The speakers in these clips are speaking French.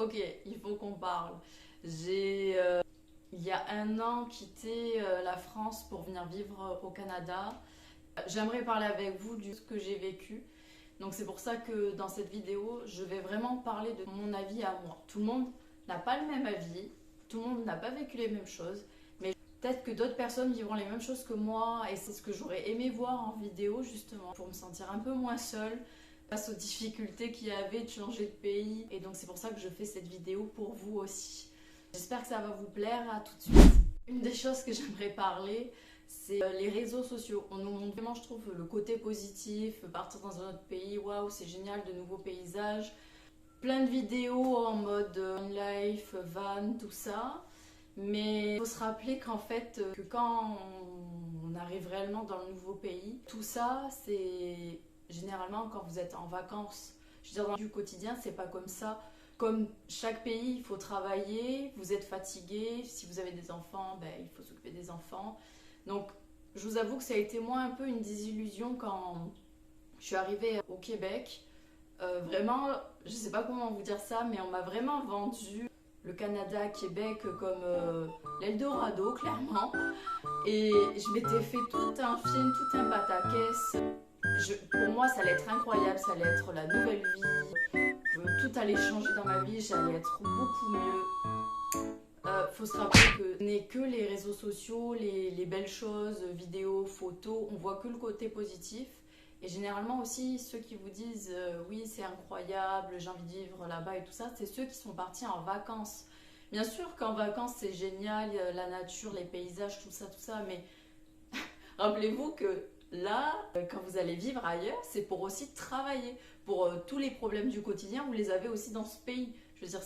Ok, il faut qu'on parle. Il y a un an, quitté la France pour venir vivre au Canada. J'aimerais parler avec vous de ce que j'ai vécu. Donc c'est pour ça que dans cette vidéo, je vais vraiment parler de mon avis à moi. Tout le monde n'a pas le même avis, tout le monde n'a pas vécu les mêmes choses, mais peut-être que d'autres personnes vivront les mêmes choses que moi et c'est ce que j'aurais aimé voir en vidéo justement pour me sentir un peu moins seule face aux difficultés qu'il y avait de changer de pays. Et donc c'est pour ça que je fais cette vidéo pour vous aussi. J'espère que ça va vous plaire. À tout de suite. Une des choses que j'aimerais parler, c'est les réseaux sociaux. On nous montre vraiment, je trouve, le côté positif, partir dans un autre pays, waouh, c'est génial, de nouveaux paysages. Plein de vidéos en mode life, van, tout ça. Mais il faut se rappeler qu'en fait, que quand on arrive réellement dans le nouveau pays, tout ça, c'est généralement quand vous êtes en vacances. Je veux dire, dans du quotidien, c'est pas comme ça. Comme chaque pays, il faut travailler, vous êtes fatigué, si vous avez des enfants, ben, il faut s'occuper des enfants. Donc, je vous avoue que ça a été moi un peu une désillusion quand je suis arrivée au Québec. Vraiment, je sais pas comment vous dire ça, mais on m'a vraiment vendu le Canada, Québec comme l'Eldorado, clairement. Et je m'étais fait tout un film, tout un pataquès. Pour moi, ça allait être incroyable, ça allait être la nouvelle vie. Tout allait changer dans ma vie, j'allais être beaucoup mieux. Faut se rappeler que ce n'est que les réseaux sociaux, les belles choses, vidéos, photos, on voit que le côté positif. Et généralement aussi, ceux qui vous disent oui, c'est incroyable, j'ai envie de vivre là-bas et tout ça, c'est ceux qui sont partis en vacances. Bien sûr qu'en vacances, c'est génial, la nature, les paysages, tout ça, mais rappelez-vous que là, quand vous allez vivre ailleurs, c'est pour aussi travailler. Pour tous les problèmes du quotidien, vous les avez aussi dans ce pays. Je veux dire,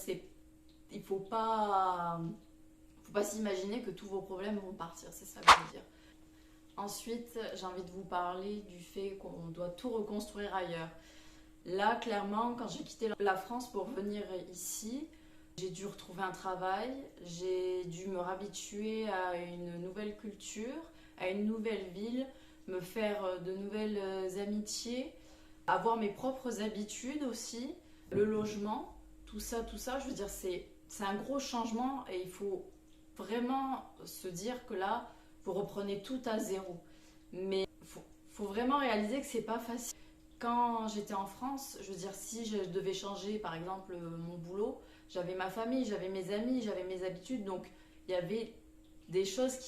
il faut pas s'imaginer que tous vos problèmes vont partir, c'est ça que je veux dire. Ensuite, j'ai envie de vous parler du fait qu'on doit tout reconstruire ailleurs. Là, clairement, quand j'ai quitté la France pour venir ici, j'ai dû retrouver un travail, j'ai dû me réhabituer à une nouvelle culture, à une nouvelle ville, me faire de nouvelles amitiés, avoir mes propres habitudes aussi, le logement, tout ça, je veux dire, c'est un gros changement et il faut vraiment se dire que là, vous reprenez tout à zéro. Mais faut vraiment réaliser que c'est pas facile. Quand j'étais en France, je veux dire, si je devais changer par exemple mon boulot, j'avais ma famille, j'avais mes amis, j'avais mes habitudes, donc il y avait des choses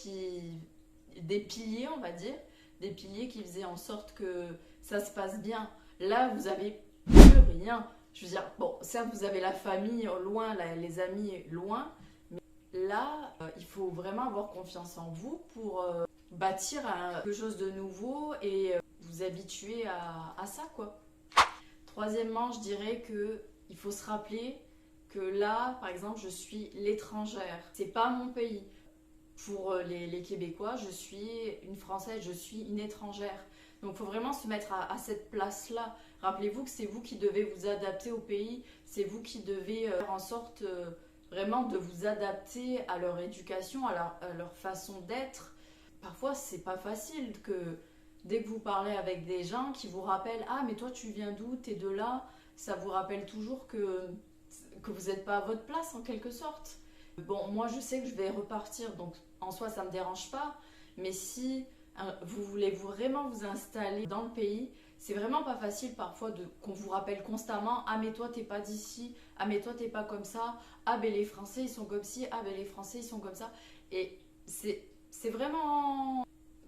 des piliers, on va dire, des piliers qui faisaient en sorte que ça se passe bien. Là, vous avez plus rien. Je veux dire, bon, certes, vous avez la famille loin, les amis loin, mais là, il faut vraiment avoir confiance en vous pour bâtir quelque chose de nouveau et vous habituer à ça, quoi. Troisièmement, je dirais que il faut se rappeler que là, par exemple, je suis l'étrangère. C'est pas mon pays. Pour les Québécois, je suis une Française, je suis une étrangère. Donc il faut vraiment se mettre à cette place-là. Rappelez-vous que c'est vous qui devez vous adapter au pays, c'est vous qui devez faire en sorte vraiment de vous adapter à leur éducation, à leur façon d'être. Parfois, c'est pas facile que dès que vous parlez avec des gens qui vous rappellent « Ah, mais toi, tu viens d'où? T'es de là ?» Ça vous rappelle toujours que vous n'êtes pas à votre place, en quelque sorte. Bon, moi, je sais que je vais repartir, donc en soi, ça ne me dérange pas. Mais si vous voulez vraiment vous installer dans le pays, c'est vraiment pas facile parfois qu'on vous rappelle constamment « Ah, mais toi, t'es pas d'ici. Ah, mais toi, t'es pas comme ça. Ah, ben les Français, ils sont comme ci. Ah, ben les Français, ils sont comme ça. » Et c'est vraiment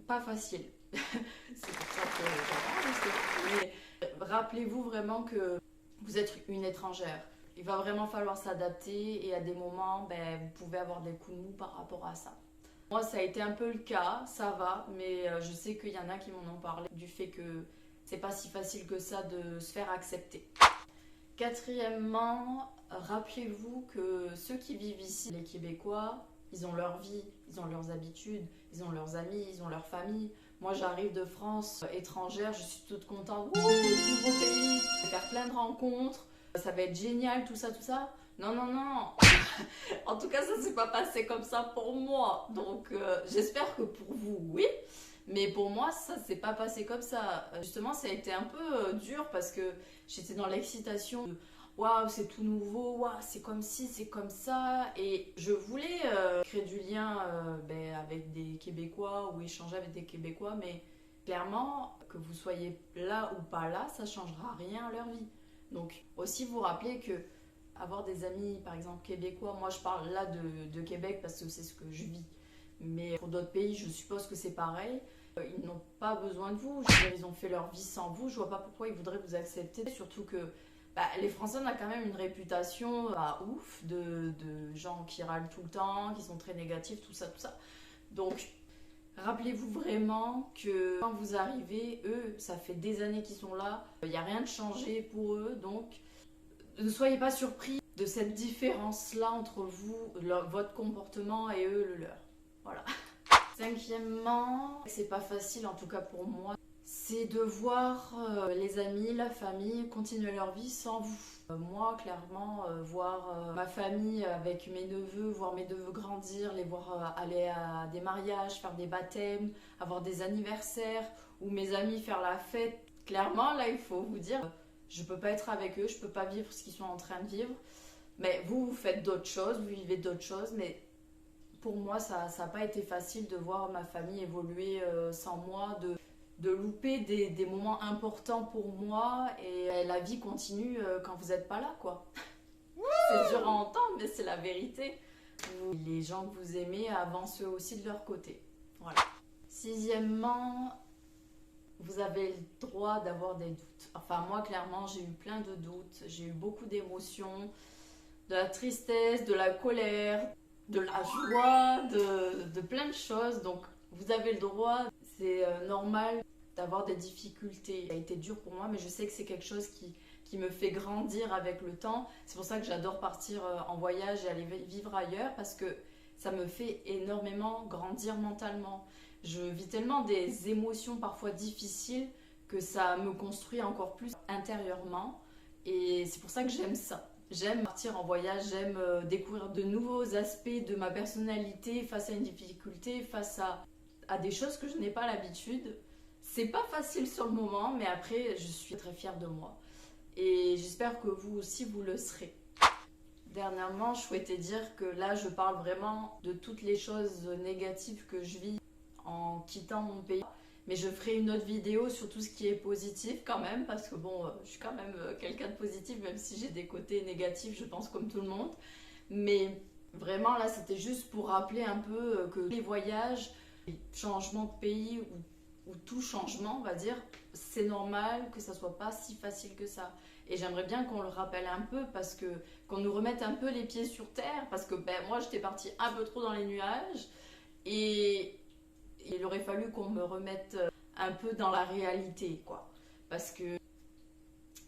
pas facile. C'est pour ça que j'en parle. Mais rappelez-vous vraiment que vous êtes une étrangère. Il va vraiment falloir s'adapter et à des moments, ben, vous pouvez avoir des coups de mou par rapport à ça. Moi, ça a été un peu le cas, ça va, mais je sais qu'il y en a qui m'en ont parlé du fait que c'est pas si facile que ça de se faire accepter. Quatrièmement, rappelez-vous que ceux qui vivent ici, les Québécois, ils ont leur vie, ils ont leurs habitudes, ils ont leurs amis, ils ont leur famille. Moi, j'arrive de France étrangère, je suis toute contente. Ouh, nouveau pays, je vais faire plein de rencontres, ça va être génial, tout ça. Non. En tout cas, ça ne s'est pas passé comme ça pour moi. Donc, j'espère que pour vous, oui. Mais pour moi, ça ne s'est pas passé comme ça. Justement, ça a été un peu dur parce que j'étais dans l'excitation. waouh, c'est tout nouveau, waouh, c'est comme ci, c'est comme ça. Et je voulais créer du lien avec des Québécois ou échanger avec des Québécois, mais clairement, que vous soyez là ou pas là, ça changera rien à leur vie. Donc aussi vous rappeler que avoir des amis, par exemple québécois, moi je parle là de Québec parce que c'est ce que je vis. Mais pour d'autres pays, je suppose que c'est pareil. Ils n'ont pas besoin de vous. Je veux dire, ils ont fait leur vie sans vous. Je vois pas pourquoi ils voudraient vous accepter. Surtout que les Français ont quand même une réputation ouf de gens qui râlent tout le temps, qui sont très négatifs, tout ça, tout ça. Donc, rappelez-vous vraiment que quand vous arrivez, eux, ça fait des années qu'ils sont là. Il n'y a rien de changé pour eux. Donc, ne soyez pas surpris de cette différence-là entre vous, votre comportement et eux, le leur. Voilà. Cinquièmement, c'est pas facile en tout cas pour moi, c'est de voir les amis, la famille continuer leur vie sans vous. Moi, clairement, voir ma famille avec mes neveux, voir mes neveux grandir, les voir aller à des mariages, faire des baptêmes, avoir des anniversaires, ou mes amis faire la fête. Clairement, là, il faut vous dire, je peux pas être avec eux, je peux pas vivre ce qu'ils sont en train de vivre. Mais vous faites d'autres choses, vous vivez d'autres choses, mais pour moi, ça n'a pas été facile de voir ma famille évoluer sans moi, de louper des moments importants pour moi, et la vie continue quand vous n'êtes pas là, quoi. C'est dur à entendre, mais c'est la vérité. Les gens que vous aimez avancent eux aussi de leur côté. Voilà. Sixièmement, vous avez le droit d'avoir des doutes. Enfin, moi, clairement, j'ai eu plein de doutes, j'ai eu beaucoup d'émotions, de la tristesse, de la colère, de la joie, de plein de choses. Donc, vous avez le droit, c'est normal d'avoir des difficultés. Ça a été dur pour moi, mais je sais que c'est quelque chose qui me fait grandir avec le temps. C'est pour ça que j'adore partir en voyage et aller vivre ailleurs, parce que ça me fait énormément grandir mentalement. Je vis tellement des émotions parfois difficiles que ça me construit encore plus intérieurement. Et c'est pour ça que j'aime ça. J'aime partir en voyage, j'aime découvrir de nouveaux aspects de ma personnalité face à une difficulté, face à des choses que je n'ai pas l'habitude. C'est pas facile sur le moment, mais après, je suis très fière de moi. Et j'espère que vous aussi, vous le serez. Dernièrement, je souhaitais dire que là, je parle vraiment de toutes les choses négatives que je vis en quittant mon pays. Mais je ferai une autre vidéo sur tout ce qui est positif quand même, parce que bon, je suis quand même quelqu'un de positif, même si j'ai des côtés négatifs, je pense, comme tout le monde. Mais vraiment, là, c'était juste pour rappeler un peu que les voyages, les changements de pays ou tout changement, on va dire, c'est normal que ça soit pas si facile que ça. Et j'aimerais bien qu'on le rappelle un peu, parce que qu'on nous remette un peu les pieds sur terre, parce que moi, j'étais partie un peu trop dans les nuages, et il aurait fallu qu'on me remette un peu dans la réalité, quoi. Parce que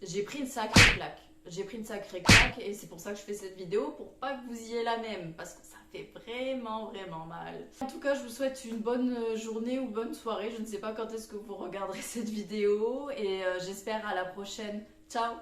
j'ai pris une sacrée claque. J'ai pris une sacrée claque, et c'est pour ça que je fais cette vidéo, pour pas que vous ayez la même, parce que ça fait vraiment, vraiment mal. En tout cas, je vous souhaite une bonne journée ou bonne soirée. Je ne sais pas quand est-ce que vous regarderez cette vidéo, et j'espère à la prochaine. Ciao!